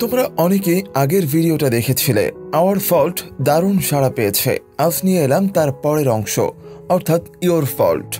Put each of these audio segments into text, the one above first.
তোমরা অনেকেই আগের ভিডিওটা দেখেছিলে। আওয়ার ফল্ট দারুণ সাড়া পেয়েছে। আজ নিয়ে এলাম তার পরের অংশ, অর্থাৎ ইয়োর ফল্ট।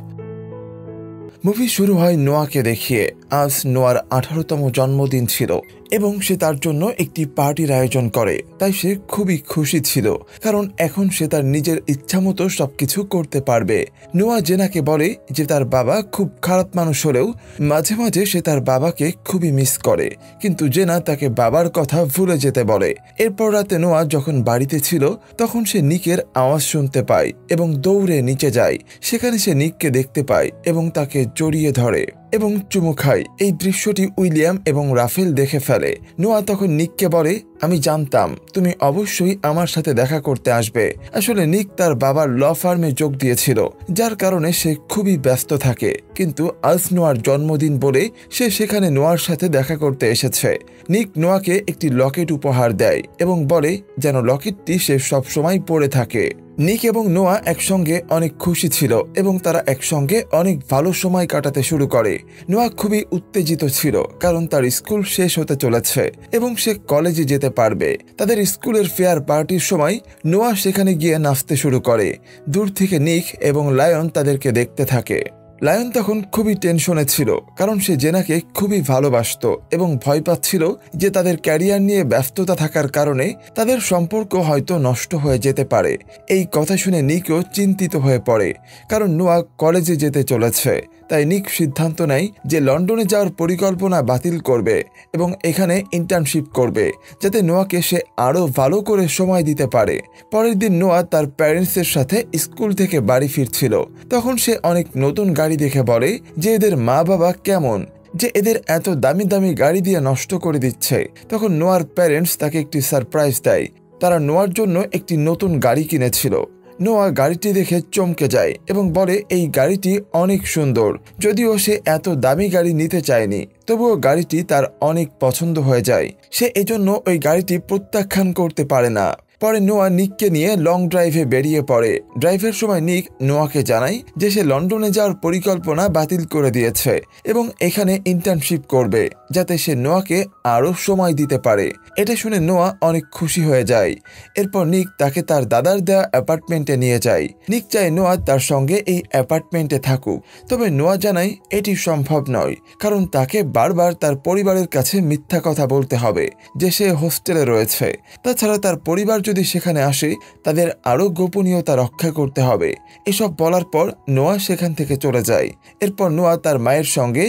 মুভি শুরু হয় নোয়াকে দেখিয়ে। আজ নোয়ার 18তম জন্মদিন ছিল এবং সে তার জন্য একটি পার্টির আয়োজন করে। তাই সে খুবই খুশি ছিল, কারণ এখন সে তার নিজের ইচ্ছামতো সবকিছু করতে পারবে। নোয়া জেনাকে বলে যে তার বাবা খুব খারাপ মানুষ হলেও মাঝে মাঝে সে তার বাবাকে খুবই মিস করে, কিন্তু জেনা তাকে বাবার কথা ভুলে যেতে বলে। এরপর রাতে নোয়া যখন বাড়িতে ছিল তখন সে নিকের আওয়াজ শুনতে পায় এবং দৌড়ে নিচে যায়। সেখানে সে নিককে দেখতে পায় এবং তাকে জড়িয়ে ধরে এবং চুমু খায়। এই দৃশ্যটি উইলিয়াম এবং রাফেল দেখে ফেলে। নোয়া তখন নিককে বলে, আমি জানতাম তুমি অবশ্যই আমার সাথে দেখা করতে আসবে। আসলে নিক তার বাবার ল ফার্মে যোগ দিয়েছিল, যার কারণে সে খুবই ব্যস্ত থাকে, কিন্তু আজ নোয়ার জন্মদিন বলে সে সেখানে নোয়ার সাথে দেখা করতে এসেছে। নিক নোয়াকে একটি লকেট উপহার দেয় এবং বলে যেন লকেটটি সে সবসময় পরে থাকে। নিক এবং নোয়া একসঙ্গে অনেক খুশি ছিল এবং তারা একসঙ্গে অনেক ভালো সময় কাটাতে শুরু করে। নোয়া খুবই উত্তেজিত ছিল, কারণ তার স্কুল শেষ হতে চলেছে এবং সে কলেজে যেতে পারবে। তাদের স্কুলের ফেয়ার পার্টির সময় নোয়া সেখানে গিয়ে নাচতে শুরু করে। দূর থেকে নিক এবং লায়ন তাদেরকে দেখতে থাকে। লায়ন তখন খুবই টেনশনে ছিল, কারণ সে জেনাকে খুবই ভালোবাসত এবং ভয় পাচ্ছিল যে তাদের ক্যারিয়ার নিয়ে ব্যস্ততা থাকার কারণে তাদের সম্পর্ক হয়তো নষ্ট হয়ে যেতে পারে। এই কথা শুনে নিকও চিন্তিত হয়ে পড়ে, কারণ নোয়া কলেজে যেতে চলেছে। তাই নিক সিদ্ধান্ত নেয় যে লন্ডনে যাওয়ার পরিকল্পনা বাতিল করবে এবং এখানে ইন্টার্নশিপ করবে, যাতে নোয়াকে সে আরও ভালো করে সময় দিতে পারে। পরের দিন নোয়া তার প্যারেন্টসের সাথে স্কুল থেকে বাড়ি ফিরছিল। তখন সে অনেক নতুন গাড়ি দেখে বলে যে এদের মা বাবা কেমন, যে এদের এত দামি দামি গাড়ি দিয়ে নষ্ট করে দিচ্ছে। তখন নোয়ার প্যারেন্টস তাকে একটি সারপ্রাইজ দেয়। তারা নোয়ার জন্য একটি নতুন গাড়ি কিনেছিল। নোয়া গাড়িটি দেখে চমকে যায় এবং বলে এই গাড়িটি অনেক সুন্দর। যদিও সে এত দামি গাড়ি নিতে চায়নি, তবুও গাড়িটি তার অনেক পছন্দ হয়ে যায়। সে এজন্য ওই গাড়িটি প্রত্যাখ্যান করতে পারে না। পরে নোয়া নিককে নিয়ে লং ড্রাইভে বেরিয়ে পড়ে। ড্রাইভের সময় নিক নোয়াকে জানায় যে সে লন্ডনে যাওয়ার পরিকল্পনা বাতিল করে দিয়েছে এবং এখানে ইন্টার্নশিপ করবে, যাতে সে নোয়াকে আরও সময় দিতে পারে। এটা শুনে নোয়া অনেক খুশি হয়ে যায়। এরপর নিক তাকে তার দাদার দেওয়া অ্যাপার্টমেন্টে নিয়ে যায়। নিক চায় নোয়া তার সঙ্গে এই অ্যাপার্টমেন্টে থাকুক, তবে নোয়া জানায় এটি সম্ভব নয়, কারণ তাকে বারবার তার পরিবারের কাছে মিথ্যা কথা বলতে হবে যে সে হোস্টেলে রয়েছে। তাছাড়া তার পরিবার যদি সেখানে আসে তাদের আরও গোপনীয়তা রক্ষা করতে হবে। এসব বলার পর নোয়া সেখান থেকে চলে যায়। এরপর নোয়া তার মায়ের সঙ্গে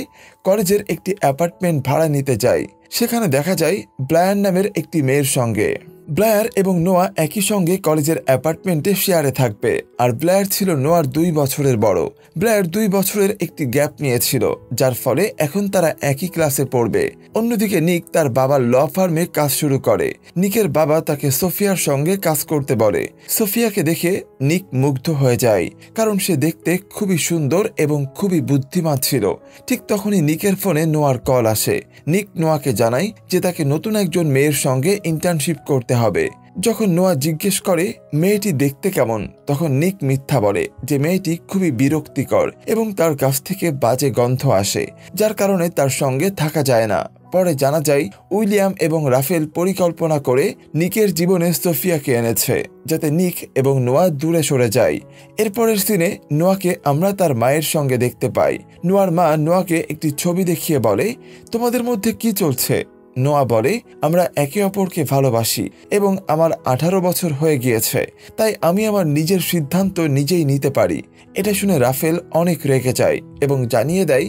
কলেজের একটি অ্যাপার্টমেন্ট ভাড়া নিতে যায়। সেখানে দেখা যায় ব্লায়ার নামের একটি মেয়ের সঙ্গে। ব্লায়ার এবং নোয়া একই সঙ্গে কলেজের অ্যাপার্টমেন্টে শেয়ারে থাকবে, আর ব্লায়ার ছিল নোয়ার 2 বছরের বড়। ব্লায়ার 2 বছরের একটি গ্যাপ নিয়েছিল, যার ফলে এখন তারা একই ক্লাসে পড়বে। অন্যদিকে নিক তার বাবার ল ফার্মে কাজ শুরু করে। নিকের বাবা তাকে সোফিয়ার সঙ্গে কাজ করতে বলে। সোফিয়াকে দেখে নিক মুগ্ধ হয়ে যায়, কারণ সে দেখতে খুবই সুন্দর এবং খুবই বুদ্ধিমান ছিল। ঠিক তখনই নিকের ফোনে নোয়ার কল আসে। নিক নোয়াকে জানায় যে তাকে নতুন একজন মেয়ের সঙ্গে ইন্টার্নশিপ করতে হবে। যখন নোয়া জিজ্ঞেস করে মেয়েটি দেখতে কেমন, তখন নিক মিথ্যা বলে যে মেয়েটি খুবই বিরক্তিকর এবং তার কাছ থেকে বাজে গন্ধ আসে, যার কারণে তার সঙ্গে থাকা যায় না। পরে জানা যায় উইলিয়াম এবং রাফেল পরিকল্পনা করে নিকের জীবনে সোফিয়াকে এনেছে, যাতে নিক এবং নোয়া দূরে সরে যায়। এরপরের সিনে নোয়াকে আমরা তার মায়ের সঙ্গে দেখতে পাই। নোয়ার মা নোয়াকে একটি ছবি দেখিয়ে বলে, তোমাদের মধ্যে কি চলছে? নোয়া বলে, আমরা একে অপরকে ভালোবাসি এবং আমার 18 বছর হয়ে গিয়েছে, তাই আমি আমার নিজের সিদ্ধান্ত নিজেই নিতে পারি। এটা শুনে রাফেল অনেক রেগে যায় এবং জানিয়ে দেয়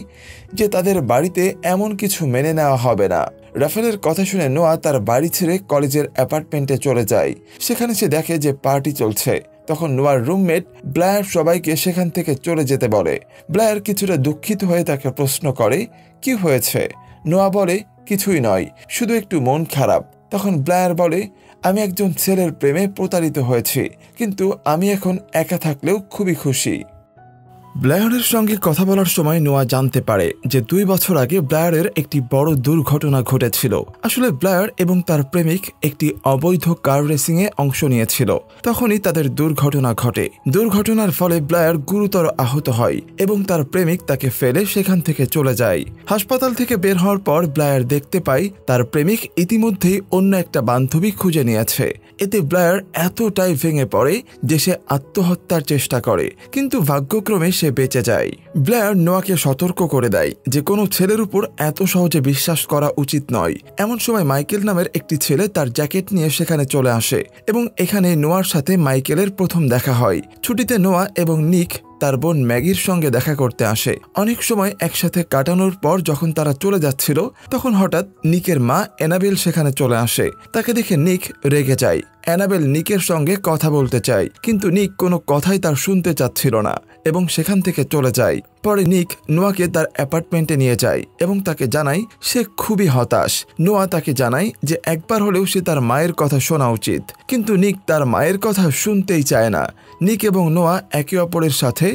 যে তাদের বাড়িতে এমন কিছু মেনে নেওয়া হবে না। রাফেলের কথা শুনে নোয়া তার বাড়ি ছেড়ে কলেজের অ্যাপার্টমেন্টে চলে যায়। সেখানে সে দেখে যে পার্টি চলছে। তখন নোয়ার রুমমেট ব্লায়ার সবাইকে সেখান থেকে চলে যেতে বলে। ব্লায়ার কিছুটা দুঃখিত হয়ে তাকে প্রশ্ন করে, কি হয়েছে? নোয়া বলে, কিছুই নয়, শুধু একটু মন খারাপ। তখন ব্লায়ার বলে, আমি একজন ছেলের প্রেমে প্রতারিত হয়েছি, কিন্তু আমি এখন একা থাকলেও খুবই খুশি। ব্লায়ারের সঙ্গে কথা বলার সময় নোয়া জানতে পারে যে 2 বছর আগে ব্লায়ারের একটি বড় দুর্ঘটনা ঘটেছিল। আসলে ব্লায়ার এবং তার প্রেমিক একটি অবৈধ কার রেসিংয়ে অংশ নিয়েছিল। তখনই তাদের দুর্ঘটনা ঘটে। দুর্ঘটনার ফলে ব্লায়ার গুরুতর আহত হয় এবং তার প্রেমিক তাকে ফেলে সেখান থেকে চলে যায়। হাসপাতাল থেকে বের হওয়ার পর ব্লায়ার দেখতে পায় তার প্রেমিক ইতিমধ্যেই অন্য একটা বান্ধবী খুঁজে নিয়েছে। এতে ব্লায়ার এতটাই ভেঙে পড়ে যে সে আত্মহত্যার চেষ্টা করে, কিন্তু ভাগ্যক্রমে সে বেঁচে যায়। ব্লায়ার নোয়াকে সতর্ক করে দেয় যে কোনো ছেলের উপর এত সহজে বিশ্বাস করা উচিত নয়। এমন সময় মাইকেল নামের একটি ছেলে তার জ্যাকেট নিয়ে সেখানে চলে আসে এবং এখানে নোয়ার সাথে মাইকেলের প্রথম দেখা হয়। ছুটিতে নোয়া এবং নিক তার বোন ম্যাগির সঙ্গে দেখা করতে আসে। অনেক সময় একসাথে কাটানোর পর যখন তারা চলে যাচ্ছিল তখন হঠাৎ নিকের মা অ্যানাবেল সেখানে চলে আসে। তাকে দেখে নিক রেগে যায়। অ্যানাবেল নিকের সঙ্গে কথা বলতে চায়, কিন্তু নিক কোনো কথাই তার শুনতে চাচ্ছিল না এবং সেখান থেকে চলে যায়। পরে নিক নোয়াকে তার অ্যাপার্টমেন্টে নিয়ে যায় এবং তাকে জানায় সে খুবই হতাশ। নোয়া তাকে জানায় যে একবার হলেও সে তার মায়ের কথা শোনা উচিত, কিন্তু নিক তার মায়ের কথা শুনতেই চায় না। নিক এবং নোয়া একে অপরের সাথে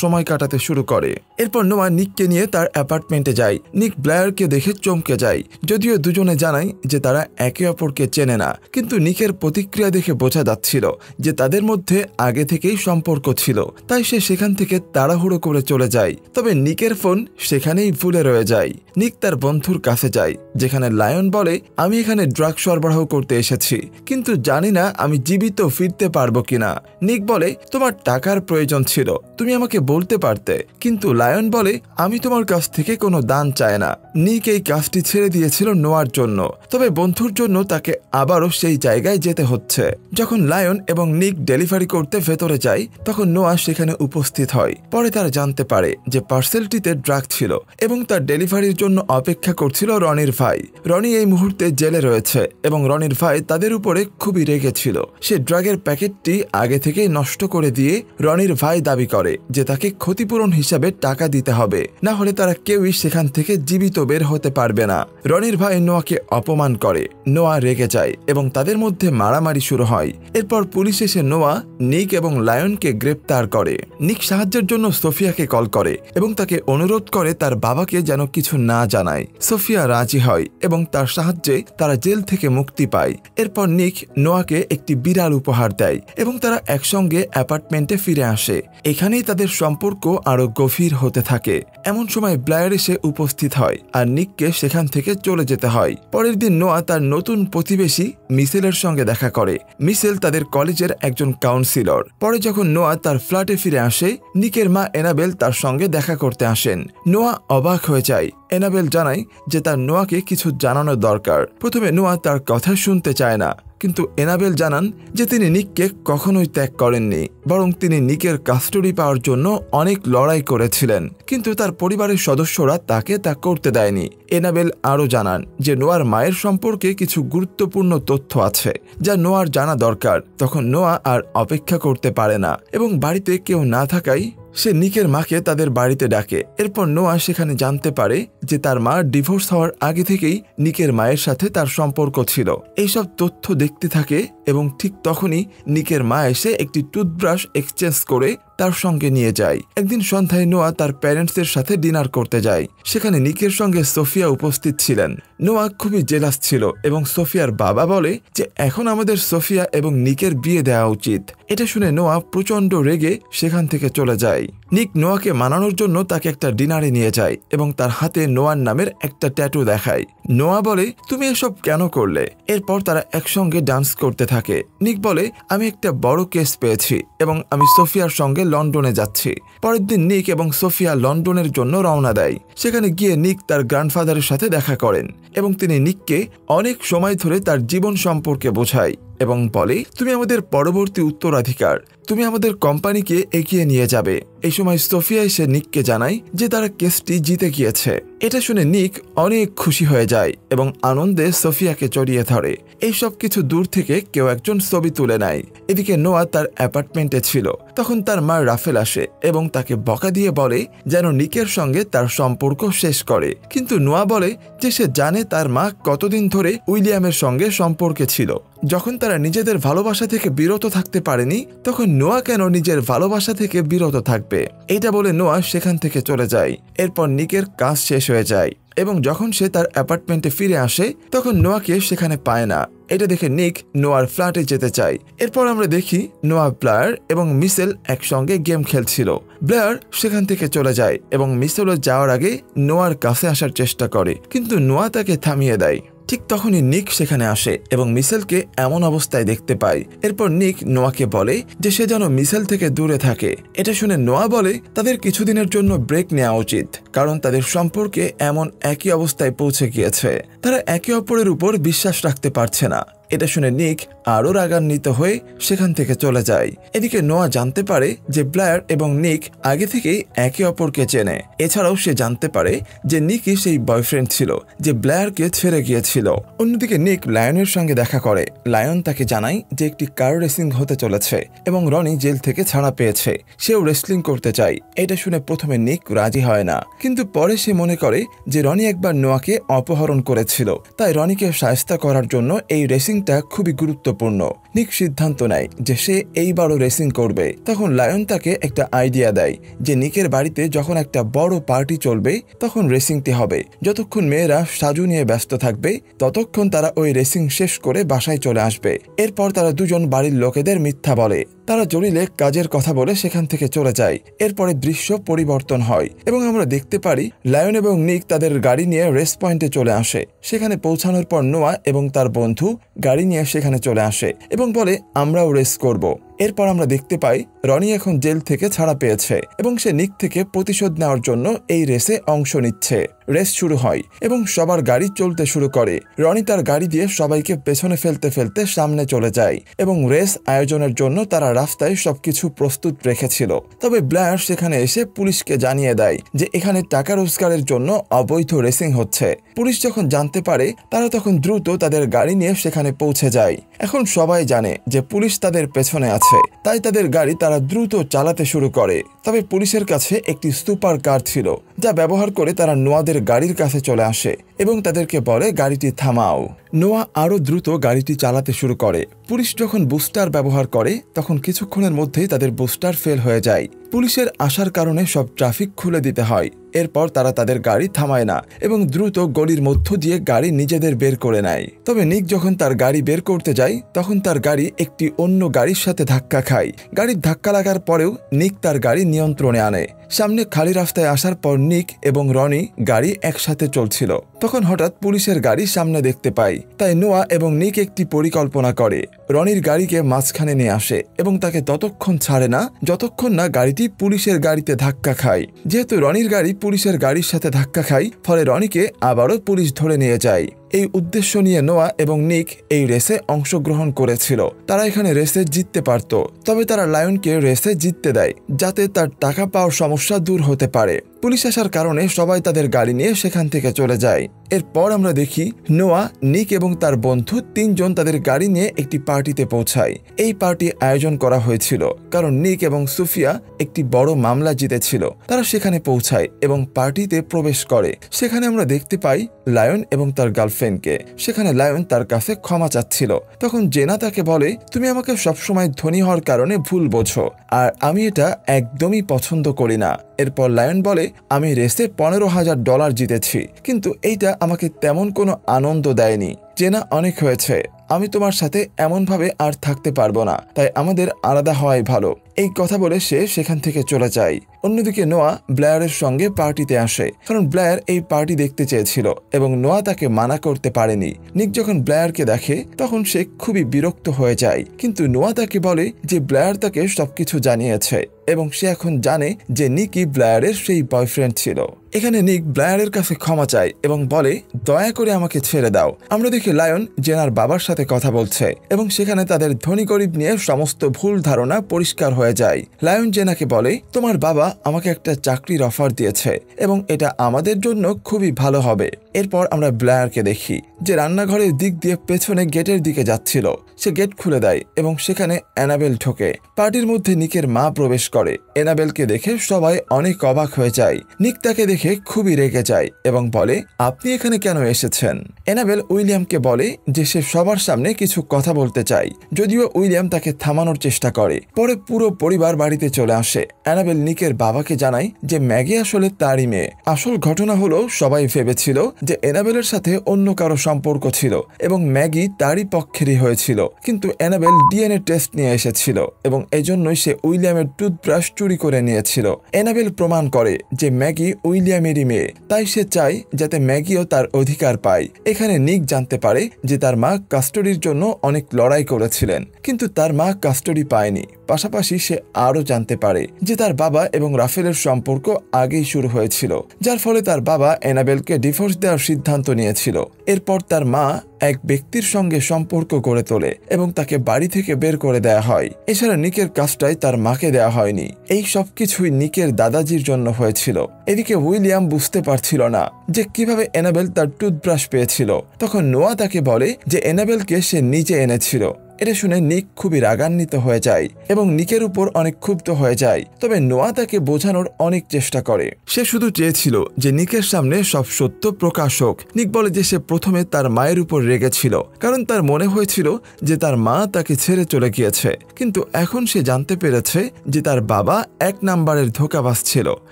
সময় কাটাতে শুরু করে। এরপর নোয়া নিককে নিয়ে তার অ্যাপার্টমেন্টে যায়। নিক ব্লায়ারকে দেখে চমকে যায়, যদিও দুজনে জানায় যে তারা একে অপরকে চেনে না, কিন্তু নিকের প্রতিক্রিয়া দেখে বোঝা যাচ্ছিল যে তাদের মধ্যে আগে থেকেই সম্পর্ক ছিল। তাই সে সেখান থেকে তাড়াহুড়ো করে চলে যায়। তবে নিকের ফোন সেখানেই ভুলে রয়ে যায়। নিক তার বন্ধুর কাছে যায়, যেখানে লায়ন বলে, আমি এখানে ড্রাগ সরবরাহ করতে এসেছি, কিন্তু জানি না আমি জীবিত ফিরতে পারবো কিনা। নিক বলে, তোমার টাকার প্রয়োজন ছিল, তুমি আমাকে বলতে পারতে। কিন্তু লায়ন বলে, আমি তোমার কাছ থেকে কোনো দান চাই না। নিক এই কাজটি ছেড়ে দিয়েছিল নোয়ার জন্য, তবে বন্ধুর জন্য তাকে আবারও সেই জায়গায় যেতে হচ্ছে। যখন লায়ন এবং নিক ডেলিভারি করতে ভেতরে যায় তখন নোয়া সেখানে উপস্থিত হয়। পরে তারা জানতে পারে যে পার্সেলটিতে ড্রাগ ছিল এবং তার ডেলিভারির জন্য অপেক্ষা করছিল রনির ভাই। রনি এই মুহূর্তে জেলে রয়েছে এবং রনির ভাই তাদের উপরে খুবই রেগেছিল। সে ড্রাগের প্যাকেটটি আগে থেকেই নষ্ট করে দিয়ে রনির ভাই দাবি করে যে তাকে ক্ষতিপূরণ হিসাবে টাকা দিতে হবে, না হলে তারা কেউই সেখান থেকে জীবিত বের হতে পারবে না। রনির ভাই নোয়াকে অপমান করে। নোয়া রেগে যায় এবং তাদের মধ্যে মারামারি শুরু হয়। এরপর পুলিশ এসে নোয়া, নিক এবং লায়নকে গ্রেপ্তার করে। নিক সাহায্যের জন্য সোফিয়াকে কল করে এবং তাকে অনুরোধ করে তার বাবাকে যেন কিছু না জানায়। সোফিয়া রাজি হয় এবং তার সাহায্যে তারা জেল থেকে মুক্তি পায়। এরপর নিক নোয়াকে একটি বিড়াল উপহার দেয় এবং তারা একসঙ্গে অ্যাপার্টমেন্টে ফিরে আসে। এখানেই তাদের সম্পর্ক আরো গভীর হতে থাকে। এমন সময় ব্লায়ার এসে উপস্থিত হয় আর নিককে সেখান থেকে চলে যেতে হয়। পরের দিন নোয়া তার নতুন প্রতিবেশী মিশেলের সঙ্গে দেখা করে। মিশেল তাদের কলেজের একজন কাউন্সিলর। পরে যখন নোয়া তার ফ্ল্যাটে ফিরে আসে, নিকের মা এনাবেল তার সঙ্গে দেখা করতে আসেন। নোয়া অবাক হয়ে যায়। এনাবেল জানায় যে তার নোয়াকে কিছু জানানো দরকার। প্রথমে নোয়া তার কথা শুনতে চায় না, কিন্তু এনাবেল জানান যে তিনি নিককে কখনোই ত্যাগ করেননি, বরং তিনি নিকের কাস্টডি পাওয়ার জন্য অনেক লড়াই করেছিলেন, কিন্তু তার পরিবারের সদস্যরা তাকে তা করতে দেয়নি। এনাবেল আরও জানান যে নোয়ার মায়ের সম্পর্কে কিছু গুরুত্বপূর্ণ তথ্য আছে যা নোয়ার জানা দরকার। তখন নোয়া আর অপেক্ষা করতে পারে না এবং বাড়িতে কেউ না থাকায় সে নিকের মাকে তাদের বাড়িতে ডাকে। এরপর নোয়া সেখানে জানতে পারে যে তার মা ডিভোর্স হওয়ার আগে থেকেই নিকের মায়ের সাথে তার সম্পর্ক ছিল। এইসব তথ্য দেখতে থাকে এবং ঠিক তখনই নিকের মা এসে একটি টুথব্রাশ এক্সচেঞ্জ করে তার সঙ্গে নিয়ে যায়। একদিন সন্ধ্যায় নোয়া তার প্যারেন্টসদের সাথে ডিনার করতে যায়। সেখানে নিকের সঙ্গে সোফিয়া উপস্থিত ছিলেন। নোয়া খুবই জেলাস ছিল এবং সোফিয়ার বাবা বলে যে এখন আমাদের সোফিয়া এবং নিকের বিয়ে দেওয়া উচিত। এটা শুনে নোয়া প্রচন্ড রেগে সেখান থেকে চলে যায়। নিক নোয়াকে মানানোর জন্য তাকে একটা ডিনারে নিয়ে যায় এবং তার হাতে নোয়ার নামের একটা ট্যাটু দেখায়। নোয়া বলে, তুমি এসব কেন করলে? এরপর তারা একসঙ্গে ডান্স করতে থাকে। নিক বলে, আমি একটা বড় কেস পেয়েছি এবং আমি সোফিয়ার সঙ্গে লন্ডনে যাচ্ছি। পরের দিন নিক এবং সোফিয়া লন্ডনের জন্য রওনা দেয়। সেখানে গিয়ে নিক তার গ্র্যান্ডফাদারের সাথে দেখা করেন এবং তিনি নিককে অনেক সময় ধরে তার জীবন সম্পর্কে বোঝায় এবং বলে, তুমি আমাদের পরবর্তী উত্তরাধিকার, তুমি আমাদের কোম্পানিকে এগিয়ে নিয়ে যাবে। এই সময় সোফিয়া এসে নিককে জানায় যে তারা কেসটি জিতে গিয়েছে। এটা শুনে নিক অনেক খুশি হয়ে যায় এবং আনন্দে সোফিয়াকে জড়িয়ে ধরে। এইসব কিছু দূর থেকে কেউ একজন ছবি তুলে নেয়। এদিকে নোয়া তার অ্যাপার্টমেন্টে ছিল। তখন তার মা রাফেল আসে এবং তাকে বকা দিয়ে বলে যেন নিকের সঙ্গে তার সম্পর্ক শেষ করে, কিন্তু নোয়া বলে যে সে জানে তার মা কতদিন ধরে উইলিয়ামের সঙ্গে সম্পর্কে ছিল। যখন তারা নিজেদের ভালোবাসা থেকে বিরত থাকতে পারেনি তখন নোয়া কেন নিজের ভালোবাসা থেকে বিরত থাকবে, এটা বলে নোয়া সেখান থেকে চলে যায়। এরপর নিকের কাজ শেষ হয়ে যায় এবং যখন সে তার অ্যাপার্টমেন্টে ফিরে আসে তখন নোয়াকে সেখানে পায় না। এটা দেখে নিক নোয়ার ফ্ল্যাটে যেতে চায়। এরপর আমরা দেখি নোয়া, ব্লায়ার এবং মিশেল একসঙ্গে গেম খেলছিল। ব্লায়ার সেখান থেকে চলে যায় এবং মিশেলও যাওয়ার আগে নোয়ার কাছে আসার চেষ্টা করে, কিন্তু নোয়া তাকে থামিয়ে দেয়। ঠিক তখনই নিক সেখানে আসে এবং মিশেলকে এমন অবস্থায় দেখতে পায়। এরপর নিক নোয়াকে বলে যে সে যেন মিশেল থেকে দূরে থাকে। এটা শুনে নোয়া বলে তাদের কিছুদিনের জন্য ব্রেক নেওয়া উচিত, কারণ তাদের সম্পর্কে এমন একই অবস্থায় পৌঁছে গিয়েছে, তারা একে অপরের উপর বিশ্বাস রাখতে পারছে না। এটা শুনে নিক আরো রাগান্বিত হয়ে সেখান থেকে চলে যায়। এদিকে নোয়া জানতে পারে যে ব্লায়ার এবং নিক আগে থেকেই একে অপরকে চেনে। এছাড়াও সে জানতে পারে যে নিকই সেই বয়ফ্রেন্ড ছিল যে ব্লায়ারকে ছেড়ে গিয়েছিল। অন্যদিকে নিক লায়নের সঙ্গে দেখা করে। লায়ন তাকে জানায় যে একটি কার রেসিং হতে চলেছে এবং রনি জেল থেকে ছাড়া পেয়েছে, সেও রেসলিং করতে চায়। এটা শুনে প্রথমে নিক রাজি হয় না, কিন্তু পরে সে মনে করে যে রনি একবার নোয়াকে অপহরণ করেছিল, তাই রনিকে শায়েস্তা করার জন্য এই রেসিং খুবই গুরুত্বপূর্ণ। নিক সিদ্ধান্ত নেয় যে সে এইবারও রেসিং করবে। তখন লায়ন তাকে একটা আইডিয়া দেয় যে নিকের বাড়িতে যখন একটা বড় পার্টি চলবে তখন রেসিংটি হবে। যতক্ষণ মেয়েরা সাজু নিয়ে ব্যস্ত থাকবে ততক্ষণ তারা ওই রেসিং শেষ করে বাসায় চলে আসবে। এরপর তারা দুজন বাড়ির লোকেদের মিথ্যা বলে। তারা জড়িলে কাজের কথা বলে সেখান থেকে চলে যায়। এরপরে দৃশ্য পরিবর্তন হয় এবং আমরা দেখতে পারি লায়ন এবং নিক তাদের গাড়ি নিয়ে রেস পয়েন্টে চলে আসে। সেখানে পৌঁছানোর পর নোয়া এবং তার বন্ধু গাড়ি নিয়ে সেখানে চলে আসে এবং বলে আমরাও রেস করব। এরপর আমরা দেখতে পাই রনি এখন জেল থেকে ছাড়া পেয়েছে এবং সে নিক থেকে প্রতিশোধ নেওয়ার জন্য এই রেসে অংশ নিচ্ছে। রেস শুরু হয় এবং সবার গাড়ি চলতে শুরু করে। রনি তার গাড়ি দিয়ে সবাইকে পেছনে ফেলতে ফেলতে সামনে চলে যায় এবং রেস আয়োজনের জন্য তারা রাস্তায় সবকিছু প্রস্তুত রেখেছিল। তবে ব্লায়ার সেখানে এসে পুলিশকে জানিয়ে দেয় যে এখানে টাকা রোজগারের জন্য অবৈধ রেসিং হচ্ছে। পুলিশ যখন জানতে পারে তারা তখন দ্রুত তাদের গাড়ি নিয়ে সেখানে পৌঁছে যায়। এখন সবাই জানে যে পুলিশ তাদের পেছনে আছে, তাই তাদের গাড়ি তারা দ্রুত চালাতে শুরু করে। তবে পুলিশের কাছে একটি সুপার কার ছিল যা ব্যবহার করে তারা নোয়াদের গাড়ির কাছে চলে আসে এবং তাদেরকে বলে গাড়িটি থামাও। নোয়া আরো দ্রুত গাড়িটি চালাতে শুরু করে। পুলিশ যখন বুস্টার ব্যবহার করে তখন কিছুক্ষণের মধ্যেই তাদের বুস্টার ফেল হয়ে যায়। পুলিশের আসার কারণে সব ট্রাফিক খুলে দিতে হয়। এরপর তারা তাদের গাড়ি থামায় না এবং দ্রুত গলির মধ্য দিয়ে গাড়ি নিজেদের বের করে নেয়। তবে নিক যখন তার গাড়ি বের করতে যায় তখন তার গাড়ি একটি অন্য গাড়ির সাথে ধাক্কা খায়। গাড়ির ধাক্কা লাগার পরেও নিক তার গাড়ি নিয়ন্ত্রণে আনে। সামনে খালি রাস্তায় আসার পর নিক এবং রনি গাড়ি একসাথে চলছিল। তখন হঠাৎ পুলিশের গাড়ি সামনে দেখতে পায়, তাই নোয়া এবং নিক একটি পরিকল্পনা করে। রনির গাড়িকে মাঝখানে নিয়ে আসে এবং তাকে ততক্ষণ ছাড়ে না যতক্ষণ না গাড়িটি পুলিশের গাড়িতে ধাক্কা খায়। যেহেতু রনির গাড়ি পুলিশের গাড়ির সাথে ধাক্কা খায়, ফলে রনিকে আবারও পুলিশ ধরে নিয়ে যায়। এই উদ্দেশ্য নিয়ে নোয়া এবং নিক এই রেসে অংশগ্রহণ করেছিল। তারা এখানে রেসে জিততে পারত, তবে তারা লায়নকে রেসে জিততে দেয় যাতে তার টাকা পাওয়ার সমস্যা দূর হতে পারে। পুলিশ আসার কারণে সবাই তাদের গাড়ি নিয়ে সেখান থেকে চলে যায়। এরপর আমরা দেখি নোয়া, নিক এবং তার বন্ধু তিনজন তাদের গাড়ি নিয়ে একটি পার্টিতে পৌঁছায়। এই পার্টি আয়োজন করা হয়েছিল কারণ নিক এবং সুফিয়া একটি বড় মামলা জিতেছিল। তারা সেখানে পৌঁছায় এবং পার্টিতে প্রবেশ করে। সেখানে আমরা দেখতে পাই লায়ন এবং তার গার্লফ্রেন্ডকে। সেখানে লায়ন তার কাছে ক্ষমা চাচ্ছিল। তখন জেনা তাকে বলে, তুমি আমাকে সবসময় ধনী হওয়ার কারণে ভুল বোঝো, আর আমি এটা একদমই পছন্দ করি না। এরপর লায়ন বলে, আমি রেসে $15,000 জিতেছি, কিন্তু এইটা আমাকে তেমন কোনো আনন্দ দেয়নি। জেনা, অনেক হয়েছে, আমি তোমার সাথে এমনভাবে আর থাকতে পারবো না, তাই আমাদের আলাদা হওয়াই ভালো। এই কথা বলে সে সেখান থেকে চলে যায়। অন্যদিকে নোয়া ব্লায়ারের সঙ্গে পার্টিতে আসে, কারণ ব্লায়ার এই পার্টি দেখতে চেয়েছিল এবং নোয়া তাকে মানা করতে পারেনি। নিক যখন ব্লায়ারকে দেখে তখন সে খুবই বিরক্ত হয়ে যায়, কিন্তু নোয়া তাকে বলে যে ব্লায়ার তাকে সবকিছু জানিয়েছে এবং সে এখন জানে যে নিকই ব্লায়ারের সেই বয়ফ্রেন্ড ছিল। এখানে নিক ব্লায়ারের কাছে ক্ষমা চায় এবং বলে, দয়া করে আমাকে ছেড়ে দাও। আমরা দেখি লায়ন জেনার বাবার সাথে কথা বলছে এবং সেখানে তাদের ধনী গরিব নিয়ে সমস্ত ভুল ধারণা পরিষ্কার হয়ে যায়। লায়ন জেনাকে বলে, তোমার বাবা আমাকে একটা চাকরির অফার দিয়েছে এবং এটা আমাদের জন্য খুবই ভালো হবে। এরপর আমরা ব্লায়ারকে দেখি যে রান্নাঘরের দিক দিয়ে পেছনে গেটের দিকে যাচ্ছিল। সে গেট খুলে দেয় এবং সেখানে অ্যানাবেল ঢোকে। পার্টির মধ্যে নিকের মা প্রবেশ করে। এনাবেলকে দেখে সবাই অনেক অবাক হয়ে যায়। নিক তাকে দেখে দেখে খুবই রেগে যায় এবং বলে, আপনি এখানে কেন এসেছেন? অ্যানাবেল উইলিয়ামকে বলে যে সে সবার সামনে কিছু কথা বলতে চায়, যদিও উইলিয়াম তাকে থামানোর চেষ্টা করে। পরে পুরো পরিবার বাড়িতে চলে আসে। অ্যানাবেল নিকের বাবাকে জানায় যে ম্যাগি আসলে তারই মেয়ে। আসল ঘটনা হলো, সবাই ভেবেছিল যে অ্যানাবেলের সাথে অন্য কারো সম্পর্ক ছিল এবং ম্যাগি তারই পক্ষেরই হয়েছিল, কিন্তু অ্যানাবেল ডিএনএ টেস্ট নিয়ে এসেছিল এবং এজন্যই সে উইলিয়ামের টুথব্রাশ চুরি করে নিয়েছিল। অ্যানাবেল প্রমাণ করে যে ম্যাগি উইলিয়ামেরই মেয়ে, তাই সে চায় যাতে ম্যাগিও তার অধিকার পায়। এখানে নিক জানতে পারে যে তার মা কাস্টাডির জন্য অনেক লড়াই করেছিলেন, কিন্তু তার মা কাস্টাডি পায়নি। পাশাপাশি সে আরও জানতে পারে যে তার বাবা এবং রাফেলের সম্পর্ক আগেই শুরু হয়েছিল, যার ফলে তার বাবা অ্যানাবেলকে ডিভোর্স দেওয়ার সিদ্ধান্ত নিয়েছিল। এরপর তার মা এক ব্যক্তির সঙ্গে সম্পর্ক গড়ে তোলে এবং তাকে বাড়ি থেকে বের করে দেয়া হয়। এছাড়া নিকের কাজটাই তার মাকে দেওয়া হয়নি। এই সবকিছুই নিকের দাদাজির জন্য হয়েছিল। এদিকে উইলিয়াম বুঝতে পারছিল না যে কিভাবে অ্যানাবেল তার টুথব্রাশ পেয়েছিল। তখন নোয়া তাকে বলে যে অ্যানাবেলকে সে নিজে এনেছিল। এটা শুনে নিক খুবই রাগান্বিত হয়ে যায় এবং নিকের উপর অনেক ক্ষুব্ধ হয়ে যায়। তবে নোয়া তাকে বোঝানোর অনেক চেষ্টা করে। সে শুধু চেয়েছিল যে নিকের সামনে সব সত্য প্রকাশ হোক। নিক বলে যে সে প্রথমে তার মায়ের উপর রেগেছিল, কারণ তার মনে হয়েছিল যে তার মা তাকে ছেড়ে চলে গিয়েছে, কিন্তু এখন সে জানতে পেরেছে যে তার বাবা এক নাম্বারের ধোঁকাবাজ ছিল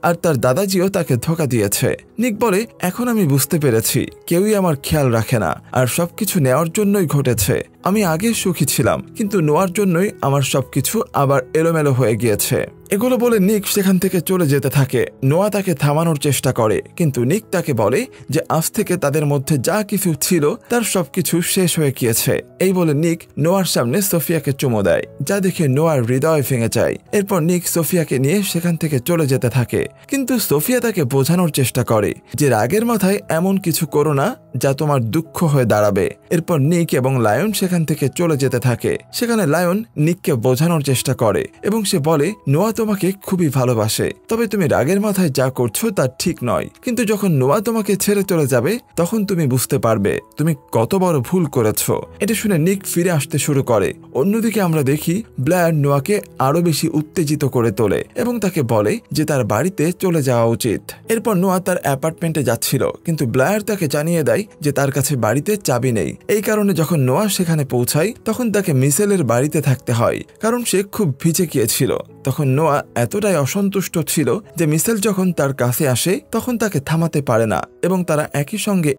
আর তার দাদাজিও তাকে ধোঁকা দিয়েছে। নিক বলে, এখন আমি বুঝতে পেরেছি কেউই আমার খেয়াল রাখে না আর সবকিছু নেওয়ার জন্যই ঘটেছে। আমি আগে সুখী ছিলাম, কিন্তু নোয়ার জন্যই আমার সবকিছু আবার এলোমেলো হয়ে গিয়েছে। এগুলো বলে নিক সেখান থেকে চলে যেতে থাকে। নোয়া তাকে থামানোর চেষ্টা করে, কিন্তু নিক তাকে বলে যে আজ থেকে তাদের মধ্যে যা কিছু ছিল তার সবকিছু শেষ হয়ে গিয়েছে। এই বলে নিক নোয়ার সামনে সোফিয়াকে চুমো দেয়, যা দেখে নোয়ার হৃদয় ভেঙে যায়। এরপর নিক সোফিয়াকে নিয়ে সেখান থেকে চলে যেতে থাকে, কিন্তু সোফিয়া তাকে বোঝানোর চেষ্টা করে যে রাগের মাথায় এমন কিছু করো না যা তোমার দুঃখ হয়ে দাঁড়াবে। এরপর নিক এবং লায়ন সেখান থেকে চলে যেতে থাকে। সেখানে লায়ন নিককে বোঝানোর চেষ্টা করে এবং সে বলে, নোয়া তোমাকে খুবই ভালোবাসে, তবে তুমি রাগের মাথায় যা করছো তা ঠিক নয়। কিন্তু যখন নোয়া তোমাকে ছেড়ে চলে যাবে তখন তুমি বুঝতে পারবে তুমি কত বড় ভুল করেছো। এটা শুনে নিক ফিরে আসতে শুরু করে। অন্যদিকে আমরা দেখি ব্লায়ার নোয়াকে আরো বেশি উত্তেজিত করে তোলে এবং তাকে বলে যে তার বাড়িতে চলে যাওয়া উচিত। এরপর নোয়া তার অ্যাপার্টমেন্টে যাচ্ছিল, কিন্তু ব্লায়ার তাকে জানিয়ে দেয় যে তার কাছে বাড়িতে চাবি নেই। এই কারণে যখন নোয়া সেখানে পৌঁছায় তখন তাকে মিশেলের বাড়িতে থাকতে হয়, কারণ সে খুব ভিজে গিয়েছিল। তখন নোয়া এতটাই অসন্তুষ্ট ছিল যে মিশেল যখন তার কাছে আসে তখন তাকে থামাতে পারে না এবং তারা একই সঙ্গে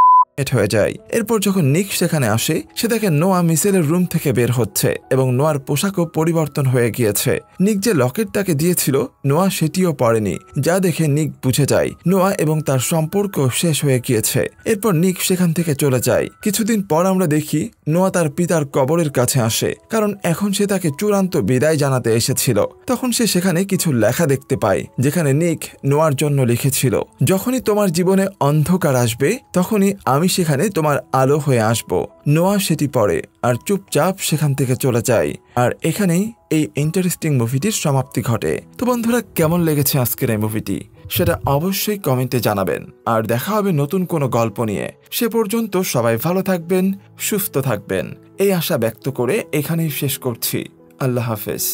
হয়ে যায়। এরপর যখন নিক সেখানে আসে সে দেখে নোয়া মিশেলের রুম থেকে বের হচ্ছে এবং নোয়ার পোশাকও পরিবর্তন হয়ে গিয়েছে। নিক যে লকেট তাকে দিয়েছিল নোয়া সেটিও পরেনি, যা দেখে নিক বুঝে যায় নোয়া এবং তার সম্পর্ক শেষ হয়ে গিয়েছে। এরপর নিক সেখান থেকে চলে যায়। কিছুদিন পর আমরা দেখি নোয়া তার পিতার কবরের কাছে আসে, কারণ এখন সে তাকে চূড়ান্ত বিদায় জানাতে এসেছিল। তখন সে সেখানে কিছু লেখা দেখতে পায়, যেখানে নিক নোয়ার জন্য লিখেছিল, যখনই তোমার জীবনে অন্ধকার আসবে তখনই আমি সেখানে তোমার আলো হয়ে আসব। নোয়া সেটি পড়ে আর চুপচাপ সেখান থেকে চলে যায়। আর এখানেই এই ইন্টারেস্টিং মুভিটির সমাপ্তি ঘটে। তো বন্ধুরা, কেমন লেগেছে আজকের এই মুভিটি সেটা অবশ্যই কমেন্টে জানাবেন। আর দেখা হবে নতুন কোনো গল্প নিয়ে। সে পর্যন্ত সবাই ভালো থাকবেন, সুস্থ থাকবেন এই আশা ব্যক্ত করে এখানেই শেষ করছি। আল্লাহ হাফেজ।